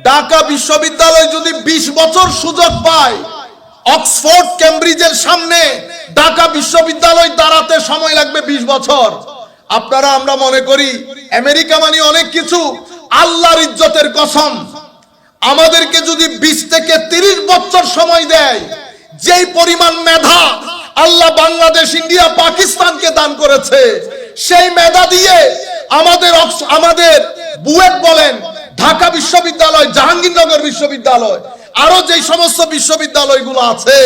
ঢাকা বিশ্ববিদ্যালয় যদি 20 বছর সুযোগ পায়, অক্সফোর্ড কেমব্রিজের সামনে ঢাকা বিশ্ববিদ্যালয় দাঁড়াতে সময় লাগবে 20 বছর। আপনারা আমরা মনে করি আমেরিকা মানে অনেক কিছু। আল্লাহর ইজ্জতের কসম, আমাদেরকে যদি 20 থেকে 30 বছর সময় দেয়, যেই পরিমাণ মেধা আল্লাহ বাংলাদেশ, ইন্ডিয়া, পাকিস্তানকে দান করেছে, সেই মেধা দিয়ে আমাদের বুয়েট বলেন, ঢাকা বিশ্ববিদ্যালয়, জাহাঙ্গীরনগর বিশ্ববিদ্যালয়, আরো যে সমস্ত বিশ্ববিদ্যালয়গুলো আছে,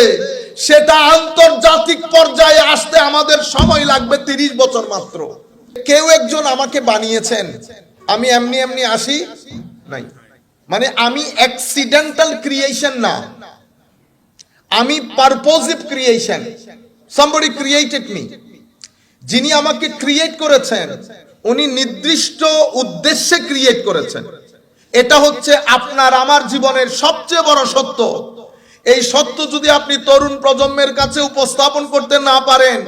সেটা আন্তর্জাতিক পর্যায়ে আসতে আমাদের সময় লাগবে 30 বছর মাত্র। কেউ একজন আমাকে বানিয়েছেন, আমি এমনি এমনি আসি নাই, মানে আমি অ্যাক্সিডেন্টাল ক্রিয়েশন না, আমি পারপোজিভ ক্রিয়েশন। somebody created me। যিনি আমাকে ক্রিয়েট করেছেন উনি নির্দিষ্ট উদ্দেশ্যে ক্রিয়েট করেছেন। এটা হচ্ছে আপনার আমার জীবনের সবচেয়ে বড় সত্য। এই সত্য যদি আপনি তরুণ প্রজন্মের কাছে উপস্থাপন করতে না পারেন,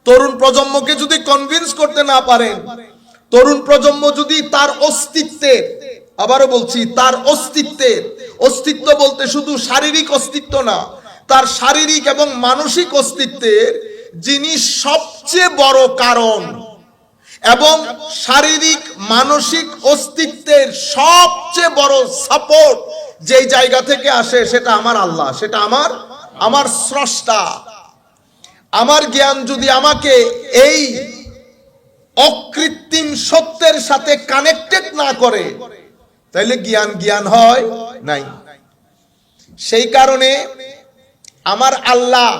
তরুণ প্রজন্মকে যদি কনভিন্স করতে না পারেন, তরুণ প্রজন্ম যদি তার অস্তিত্বের, আবারও বলছি, তার অস্তিত্ব বলতে শুধু শারীরিক অস্তিত্ব না, তার শারীরিক এবং মানসিক অস্তিত্বের যিনি সবচেয়ে বড় কারণ, এবং শারীরিক মানসিক অস্তিত্বের সবচেয়ে বড় সাপোর্ট যেই জায়গা থেকে আসে, সেটা আমার আল্লাহ, সেটা আমার স্রষ্টা। আমার জ্ঞান যদি আমাকে এই অকৃত্রিম সত্যের সাথে কানেক্টেড না করে, তাহলে জ্ঞান হয় নাই। সেই কারণে আমার আল্লাহ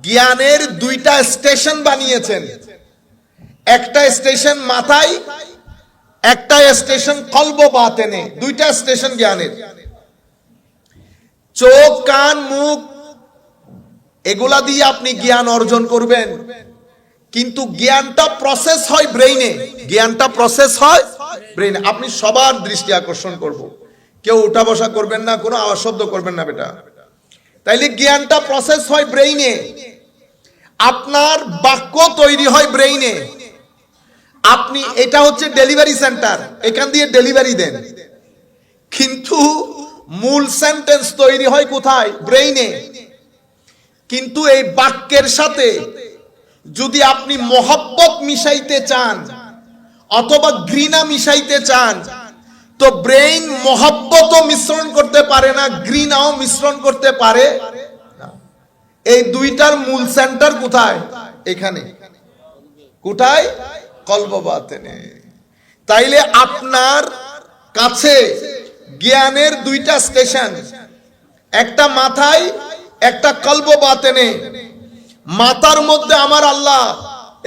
জ্ঞানের 2টা স্টেশন বানিয়েছেন। একটা স্টেশন মাথায়, একটা স্টেশন কলব বাতেনে, 2টা স্টেশন জ্ঞানের। চোখ, কান, মুখ এগুলা দিয়ে আপনি জ্ঞান অর্জন করবেন, কিন্তু জ্ঞানটা প্রসেস হয় ব্রেইনে। আপনি সবার দৃষ্টি আকর্ষণ করব, কেউ উঠা বসা করবেন না, কোনো আওয়াজ শব্দ করবেন না বেটা। তাইলে জ্ঞানটা প্রসেস হয় ব্রেইনে, আপনার বাক্য তৈরি হয় ব্রেইনে। আপনি, এটা হচ্ছে ডেলিভারি সেন্টার, এখান দিয়ে ডেলিভারি দেন, কিন্তু মূল সেন্টেন্স তৈরি হয় কোথায়? ব্রেইনে। কিন্তু এই বাক্যের সাথে যদি আপনি মহব্বত মিশাইতে চান অথবা ঘৃণা মিশাইতে চান, তো ব্রেইন মহব্বতও মিশ্রণ করতে পারে না, ঘৃণাও মিশ্রণ করতে পারে না। এই 2টার মূল সেন্টার কোথায়? এখানে। কোথায়? কলব বাতেনে। তাইলে আপনার কাছে জ্ঞানের 2টা স্টেশন, একটা মাথায়, একটা কলব বাতেনে। মাথার মধ্যে আমার আল্লাহ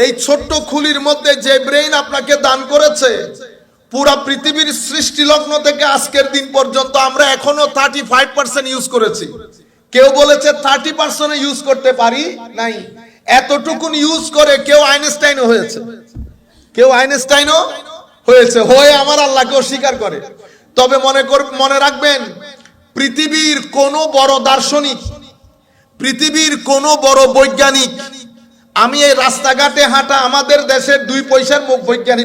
এই ছোট্ট খুলির মধ্যে যে ব্রেইন আপনাকে দান করেছে, পুরা পৃথিবীর সৃষ্টি লগ্ন থেকে আজকের দিন পর্যন্ত আমরা এখনো 35% ইউজ করেছি। কেউ বলেছে 30% ইউজ করতে পারি নাই। এতটুকুন ইউজ করে কেউ আইনস্টাইনও হয়েছে, হয়ে আমার আল্লাহকে অস্বীকার করে। তবে মনে রাখবেন, পৃথিবীর কোনো বড় দার্শনিক, পৃথিবীর কোনো বড় বৈজ্ঞানিক, আমি এই রাস্তাঘাটে হাঁটা আমাদের দেশের 2 পয়সার মুখ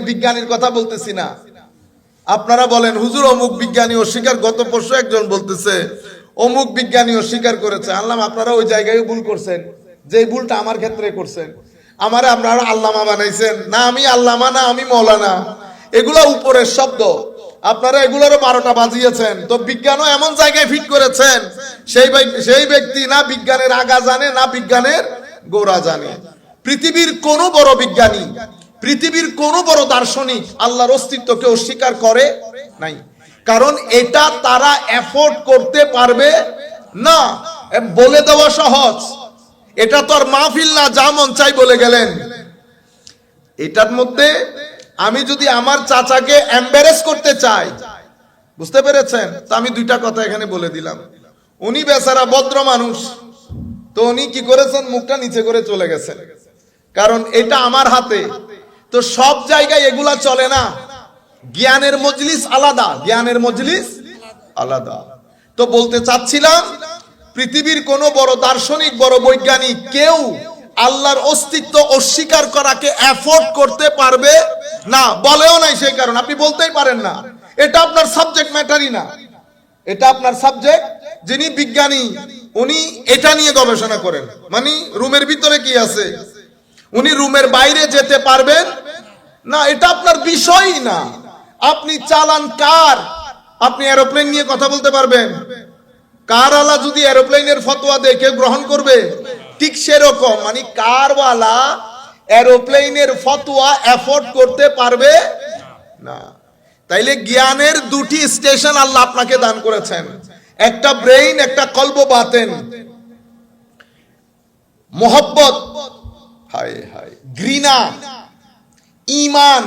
বিজ্ঞানীর কথা বলতেছি না। আপনারা বলেন হুজুর অমুক বিজ্ঞানী অস্বীকার, গত পরশু একজন বলতেছে অমুক বিজ্ঞানী অস্বীকার করেছে। আল্লাহ, আপনারা ওই জায়গায় ভুল করছেন, যে ভুলটা আমার ক্ষেত্রে করছেন। আমারে আপনারা আল্লামা বানাইছেন না, আমি আল্লামা না, আমি মৌলানা। এগুলা উপরের শব্দ, আপনারা এগুলোরও 12টা বাজিয়েছেন। তো বিজ্ঞানও এমন জায়গায় ফিট করেছেন, সেই ব্যক্তি না বিজ্ঞানের আগা জানে, না বিজ্ঞানের গোড়া জানে। পৃথিবীর কোনো বড় বিজ্ঞানী, পৃথিবীর কোনো বড় দার্শনিক আল্লাহর অস্তিত্বকে অস্বীকার করে নাই, কারণ এটা তারা এফোর্ড করতে পারবে না। বলে দেওয়া সহজ, এটা তো আর মাহফিল না, যা মন চাই বলে গেলেন। এটার মধ্যে আমি যদি আমার চাচাকে এম্বারেস করতে চাই, বুঝতে পেরেছেন, তা আমি 2টা কথা এখানে বলে দিলাম। উনি বেচারা ভদ্র মানুষ, তো উনি কি করেছেন, মুখটা নিচে করে চলে গেছেন, কারণ এটা আমার হাতে। তো সব জায়গায় এগুলা চলে না, জ্ঞানের মজলিস আলাদা, তো বলতে চাচ্ছিলাম, পৃথিবীর কোনো বড় দার্শনিক, বড় বৈজ্ঞানিক কেউ আল্লাহর অস্তিত্ব অস্বীকার করাকে এফোর্ড করতে পারবে না, বলেও নাই। সেই কারণ আপনি বলতেই পারেন না। এটা আপনার সাবজেক্ট ম্যাটারই না, এটা আপনার সাবজেক্ট। যিনি বিজ্ঞানী উনি এটা নিয়ে গবেষণা করেন, মানে রুমের ভিতরে কি আছে, উনি রুমের বাইরে যেতে পারবেন না, এটা আপনার বিষয়ই না। আপনি চালান কার, আপনি এরোপ্লেন নিয়ে কথা বলতে পারবেন? কারওয়ালা যদি এরোপ্লেনের ফতোয়া দেয় কেউ গ্রহণ করবে? ঠিক সেরকম, মানে কারওয়ালা এরোপ্লেনের ফতোয়া এফোর্ড করতে পারবে না। তাইলে জ্ঞানের দুটি স্টেশন আল্লাহ আপনাকে দান করেছেন, একটা ব্রেইন, একটা কলব বাতেন। মোহব্বত, হায় হায়, ঘৃণা, ঈমান।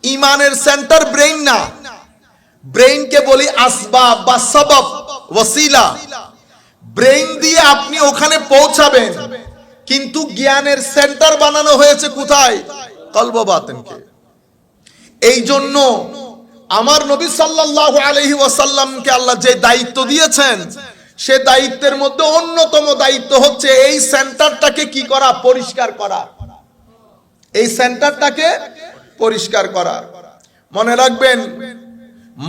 ঈমানের সেন্টার ব্রেইন না, ব্রেইনকে বলি আসবাব বা সবব, ওয়াসিলা। ব্রেইন দিয়ে আপনি ওখানে পৌঁছাবেন, কিন্তু জ্ঞানের সেন্টার বানানো হয়েছে কোথায়? কলব বাতেনকে। এই জন্য আমার নবী সাল্লাল্লাহু আলাইহি ওয়াসাল্লামকে আল্লাহ যে দায়িত্ব দিয়েছেন, সে দায়িত্বের মধ্যে অন্যতম দায়িত্ব হচ্ছে এই সেন্টারটাকে কি করা? পরিষ্কার করা। এই সেন্টারটাকে পরিষ্কার করা। মনে রাখবেন,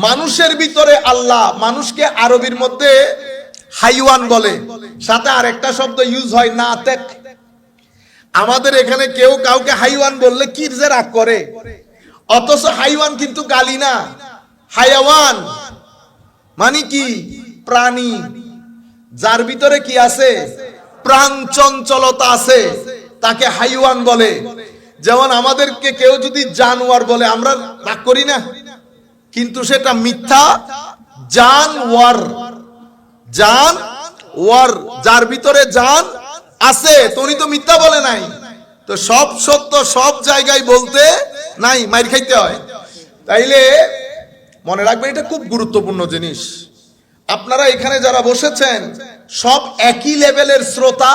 মানুষের ভিতরে আল্লাহ, মানুষকে আরবির মধ্যে হাইওয়ান বলে, সাথে আরেকটা শব্দ ইউজ হয় নাতেক। আমাদের এখানে কেউ কাউকে হাইওয়ান বললে কি যে রাগ করে, অথচ হাইওয়ান কিন্তু গালি না। হায়াওয়ান মানে কি? প্রাণী, যার ভিতরে কি আছে? প্রাণ চঞ্চলতা আছে, তাকে হাইওয়ান বলে। যেমন আমাদেরকে কেউ যদি জানোয়ার বলে, আমরা রাগ করি না, কিন্তু সেটা মিথ্যা। জানওয়ার, জানওয়ার, যার ভিতরে জান আছে, তো উনি তো মিথ্যা বলে নাই। তো সব সত্য সব জায়গায় বলতে নাই, মাইর খাইতে হয়। তাইলে মনে রাখবেন, এটা খুব গুরুত্বপূর্ণ জিনিস। আপনারা এখানে যারা বসেছেন সব একই লেভেলের শ্রোতা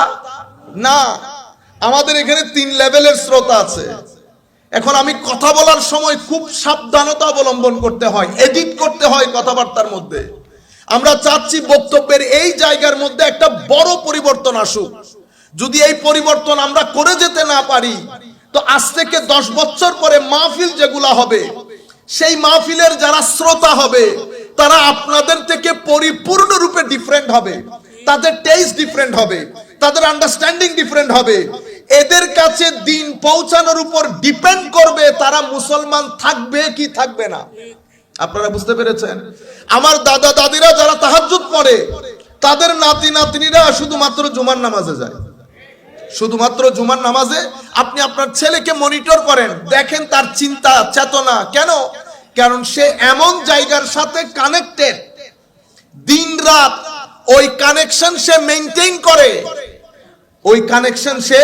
না, আমাদের এখানে 3 লেভেলের শ্রোতা আছে। এখন আমি কথা বলার সময় খুব সাবধানতা অবলম্বন করতে হয়, এডিট করতে হয় কথাবার্তার মধ্যে। আমরা চাচ্ছি বক্তব্যের এই জায়গার মধ্যে একটা বড় পরিবর্তন আসুক। যদি এই পরিবর্তন আমরা করে যেতে না পারি, তো আজ থেকে 10 বছর পরে মাহফিল যেগুলা হবে, সেই মাহফিলের যারা শ্রোতা হবে তারা আপনাদের থেকে পরিপূর্ণরূপে ডিফারেন্ট হবে, তাদের টেস্ট ডিফারেন্ট হবে, তাদের আন্ডারস্ট্যান্ডিং ডিফারেন্ট হবে। এদের কাছে দিন পৌঁছানোর উপর ডিপেন্ড করবে তারা মুসলমান থাকবে কি থাকবে না। আপনারা বুঝতে পেরেছেন? আমার দাদা দাদিরা যারা তাহাজ্জুদ পড়ে, তাদের নাতি নাতনিরা শুধুমাত্র জুমার নামাজে যায়, শুধুমাত্র জুমার নামাজে। আপনি আপনার ছেলেকে মনিটর করেন, দেখেন তার চিন্তা চেতনা কেন, কারণ সে এমন জায়গার সাথে কানেক্টেড, দিন রাত ওই কানেকশন সে মেইনটেইন করে, ওই কানেকশন সে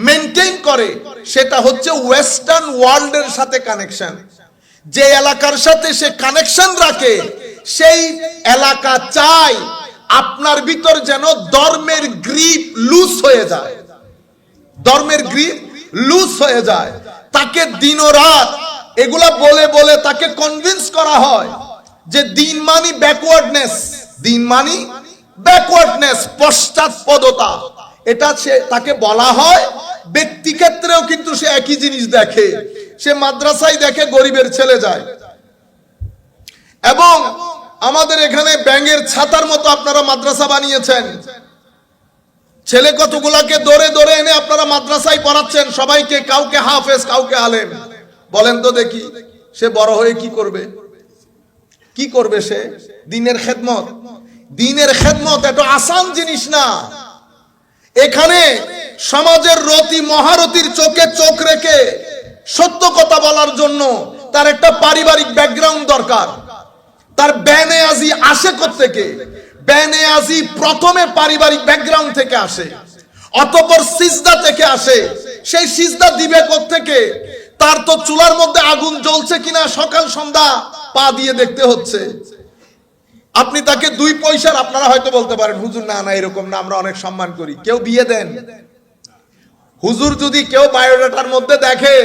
মেইনটেইন করে। সেটা হচ্ছে ওয়েস্টার্ন ওয়ার্ল্ডের সাথে কানেকশন। যে এলাকার সাথে সে কানেকশন রাখে, সেই এলাকা চায় আপনার ভিতর যেন ধর্মের গ্রিপ লুজ হয়ে যায়, ধর্মের গ্রিপ লুজ হয়ে যায়। তাকে দিন ও রাত এগুলা বলে বলে তাকে কনভিন্স করা হয় যে দিন মানি ব্যাকওয়ার্ডনেস, দিন মানি ব্যাকওয়ার্ডনেস, পশ্চাৎপদতা। এটা সে তাকে বলা হয়। ব্যক্তি ক্ষেত্রেও কিন্তু সে একই জিনিস দেখে। সে মাদ্রাসায় দেখে গরিবের ছেলে যায়, এবং আমাদের এখানে ব্যাঙের ছাতার মতো আপনারা মাদ্রাসা বানিয়েছেন। ছেলে কতগুলাকে দৌড়ে দৌড়ে এনে আপনারা মাদ্রাসায় পড়াচ্ছেন সবাইকে, কাউকে হাফেজ কাউকে আলেম। বলেন তো দেখি, সে বড় হয়ে কি করবে? কি করবে সে? দ্বীনের খেদমত। দ্বীনের খেদমত এত আসান জিনিস না। এখানে সমাজের রতি মহারতির চোখে চোখ রেখে সত্য কথা বলার জন্য তার একটা পারিবারিক ব্যাকগ্রাউন্ড দরকার। তার বেনেয়াজি আসে কোত্থেকে? বেনেয়াজি প্রথমে পারিবারিক ব্যাকগ্রাউন্ড থেকে আসে, অতঃপর সিজদা থেকে আসে। সেই সিজদা দিবে কোত্থেকে? তার তো চুলার মধ্যে আগুন জ্বলছে কিনা সকাল সন্ধ্যা পা দিয়ে দেখতে হচ্ছে। আপনি তাকে 2 পয়সার, আপনারা হয়তো বলতে পারেন হুজুর না না এরকম না, আমরা অনেক সম্মান করি। কেউ বিয়ে দেন? হুজুর যদি কেউ বায়োডাটার মধ্যে দেখে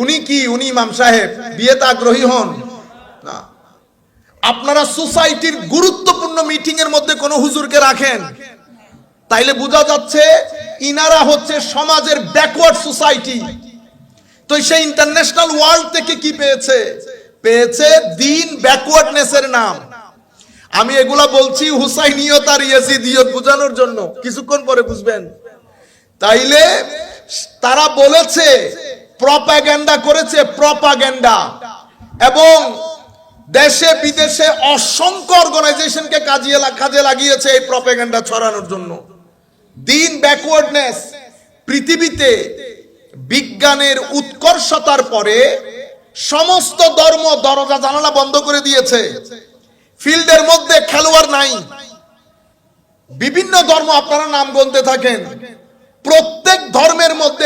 উনি কি, উনি ইমাম সাহেব, বিয়েতে আগ্রহী হন না। আপনারা সোসাইটির গুরুত্বপূর্ণ মিটিং এর মধ্যে কোন হুজুরকে রাখেন, তাইলে বোঝা যাচ্ছে ইনারা হচ্ছে সমাজের ব্যাকওয়ার্ড সোসাইটি। তো সেই ইন্টারন্যাশনাল ওয়ার্ল্ড থেকে কি পেয়েছে? পেয়েছে দিন ব্যাকওয়ার্ডনেসের নাম। আমি এগুলা বলছি হুসাইনিয়ত আর ইয়াজিদিয়ত বোঝানোর জন্য, কিছুক্ষণ পরে বুঝবেন। তাইলে তারা বলেছে, প্রপাগ্যান্ডা করেছে, প্রপাগ্যান্ডা, এবং দেশে বিদেশে অসংখ্য অর্গানাইজেশনকে কাজে লাগিয়েছে এই প্রপাগ্যান্ডা ছড়ানোর জন্য। দিন ব্যাকওয়ার্ডনেস, পৃথিবীতে বিজ্ঞানের উৎকর্ষতার পরে সমস্ত ধর্ম দরজা জানালা বন্ধ করে দিয়েছে। ফিল্ডের মধ্যে খেলোয়াড় নাই। বিভিন্ন ধর্ম আপনারা নাম গুনতে থাকেন, প্রত্যেক ধর্মের মধ্যে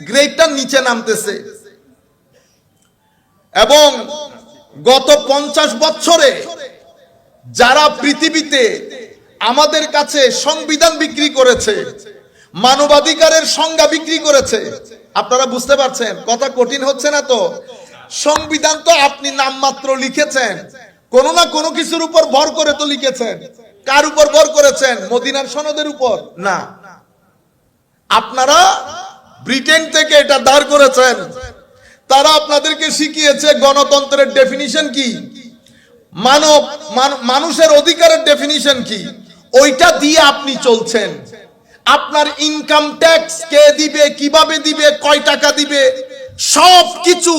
গ্রেডটা নিচে নামতেছে। এবং গত 50 বছরে যারা পৃথিবীতে আমাদের কাছে সংবিধান বিক্রি করেছে, মানবাধিকারের সংজ্ঞা বিক্রি করেছে, আপনারা বুঝতে পারছেন কথা কঠিন হচ্ছে না তো? সংবিধান তো আপনি নামমাত্র লিখেছেন, কোনো না কোনো কিছুর উপর ভর করে তো লিখেছেন। কার উপর ভর করেছেন? মদিনার সনদের উপর না, আপনারা ব্রিটেন থেকে এটা ধার করেছেন। তারা আপনাদেরকে শিখিয়েছে গণতন্ত্রের ডেফিনিশন কি, মানুষের অধিকারের ডেফিনিশন কি, ওইটা দিয়ে আপনি চলছেন। আপনার ইনকাম ট্যাক্স কে দিবে, কিভাবে দিবে, কয় টাকা দিবে, সব কিছু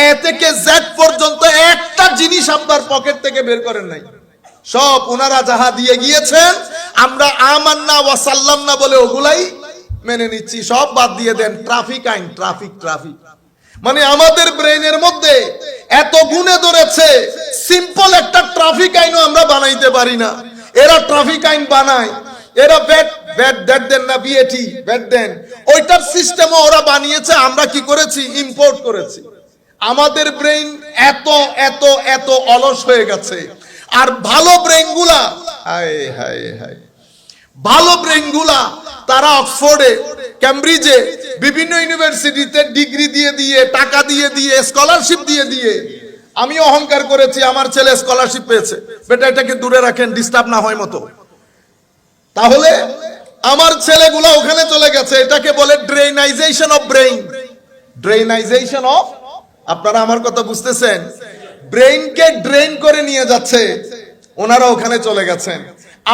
এ থেকে জেড পর্যন্ত একটা জিনিস আপনার পকেট থেকে বের করেন নাই। সব ওনারা যাহা দিয়ে গিয়েছেন আমরা আমান্না ওয়া সাল্লামনা বলে ওগুলাই মেনে নিচ্ছি, সব বাদ দিয়ে দেন। ট্রাফিক আইন, ট্রাফিক মানে আমাদের ব্রেনের মধ্যে এত গুণে ধরেছে, সিম্পল একটা ট্রাফিক আইনও আমরা বানাইতে পারি না। এরা ট্রাফিক আইন বানায়, এরা ভ্যাট দেন না, বিএটি ভ্যাট দেন, ওইটার সিস্টেমও ওরা বানিয়েছে। আমরা কি করেছি? ইম্পোর্ট করেছি। আমাদের ব্রেইন এত এত এত অলস হয়ে গেছে। আর ভালো ব্রেইনগুলা, হায় হায় হায়, ভালো ব্রেইনগুলা তারা অক্সফোর্ডে, ক্যামব্রিজে, বিভিন্ন ইউনিভার্সিটিতে ডিগ্রি দিয়ে টাকা দিয়ে স্কলারশিপ দিয়ে আমি অহংকার করেছি আমার ছেলে স্কলারশিপ পেয়েছে। বেটা এটাকে দূরে রাখেন, ডিস্টার্ব না হয় মতো। তাহলে আমার ছেলেগুলা ওখানে চলে গেছে, এটাকে বলে ড্রেনাইজেশন অফ ব্রেইন। ড্রেনাইজেশন অফ, আপনারা আমার কথা বুঝতেছেন? ব্রেইনকে ড্রেন করে নিয়ে যাচ্ছে, ওনারা ওখানে চলে গেছেন।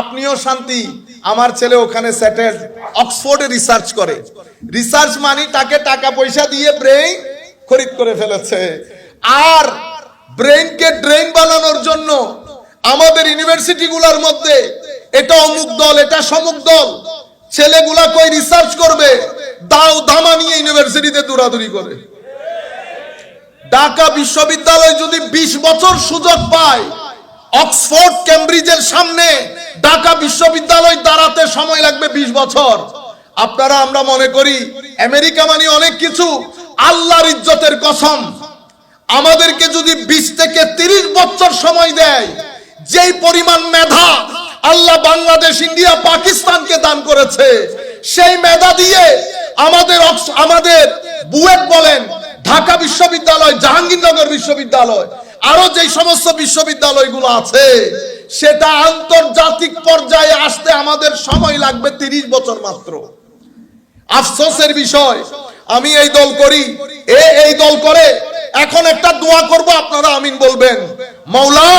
আপনিও শান্তি, আমার ছেলে ওখানে সেটেলড, অক্সফোর্ডে রিসার্চ করে। রিসার্চ মানি তাকে টাকা পয়সা দিয়ে ব্রেইন খরিদ করে ফেলেছে। আর ব্রেইনকে ড্রেন বানানোর জন্য আমাদের ইউনিভার্সিটিগুলোর মধ্যে এটা অমুক দল, এটা সমুক দল, ছেলেগুলা কই রিসার্চ করবে, দাও দামা নিয়ে ইউনিভার্সিটিতে দৌড়াদৌড়ি করে। ঢাকা বিশ্ববিদ্যালয় যদি 20 বছর সুযোগ পায়, অক্সফোর্ড ক্যামব্রিজের সামনে ঢাকা বিশ্ববিদ্যালয় দাঁড়াতে সময় লাগবে 20 বছর। আপনারা আমরা মনে করি আমেরিকা মানে অনেক কিছু, আল্লাহর ইজ্জতের কসম, আমাদেরকে যদি 20 থেকে 30 বছর সময় দেয়, যেই পরিমাণ মেধা আল্লাহ বাংলাদেশ, ইন্ডিয়া, পাকিস্তানকে দান করেছে, সেই মেধা দিয়ে আমাদের বুয়েট বলেন, ঢাকা বিশ্ববিদ্যালয়, জাহাঙ্গীরনগর বিশ্ববিদ্যালয়, আরো যে সমস্ত বিশ্ববিদ্যালয়গুলো আছে, সেটা আন্তর্জাতিক পর্যায়ে আসতে আমাদের সময় লাগবে 30 বছর মাত্র। আফসোসের বিষয়, আমি এই দল করি, এই দল করে। এখন একটা দোয়া করব, আপনারা আমিন বলবেন। মাওলা,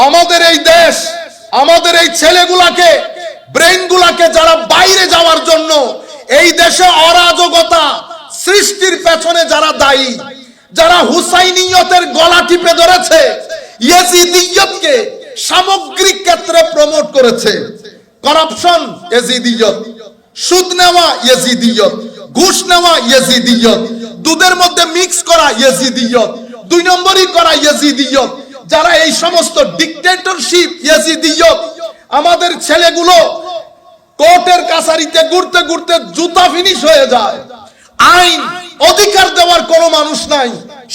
আমাদের এই দেশ, আমাদের এই ছেলেগুলাকে, ব্রেইনগুলাকে যারা বাইরে যাওয়ার জন্য এই দেশে অরাজকতা সৃষ্টির পেছনে যারা দায়ী, যারা হুসাইনিয়তের গলা টিপে ধরেছে, ইয়াজিদিয়তকে সামগ্রিক ক্ষেত্রে প্রমোট করেছে, করাপশন ইয়াজিদিয়ত, সুদ নেওয়া ইয়াজিদিয়ত, ঘুষ নেওয়া ইয়াজিদিয়ত, দুধের মধ্যে মিক্স করা ইয়াজিদিয়ত, 2 নম্বরই করা ইয়াজিদিয়ত, যারা এই সমস্ত ডিক্টেটরশিপ ইয়াজিদিয়ত। আমাদের ছেলেগুলো কোর্টের কাছারিতে ঘুরতে ঘুরতে জুতা ফিনিশ হয়ে যায়, আইন অধিকার দেওয়ার কোনো মানুষ নাই,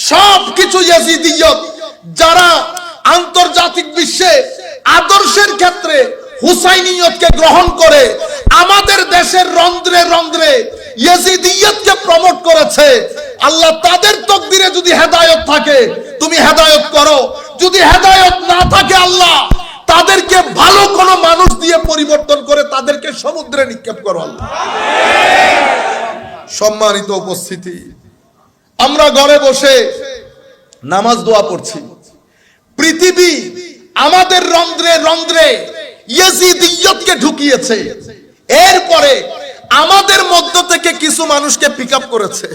সবকিছু ইয়াজিদিয়ত। যারা আন্তর্জাতিক বিশ্বে আদর্শের ক্ষেত্রে হুসাইনিয়তকে গ্রহণ করে আমাদের দেশের রন্ধ্রে রন্ধ্রে ইয়াজিদিয়তকে প্রমোট করেছে, আল্লাহ তাদের তকদিরে যদি হেদায়েত থাকে তুমি হেদায়েত করো, যদি হেদায়েত না থাকে আল্লাহ তাদেরকে ভালো কোনো মানুষ দিয়ে পরিবর্তন করে তাদেরকে সমুদ্রে নিক্ষেপ করো আল্লাহ। সম্মানিত উপস্থিতি, আমরা ঘরে বসে নামাজ দোয়া পড়ছি, পৃথিবী আমাদের রন্ধ্রে রন্ধ্রে ইয়েজিদিয়তকে ঢুকিয়েছে, এরপরে আমাদের মধ্য থেকে কিছু মানুষকে পিক আপ করেছে।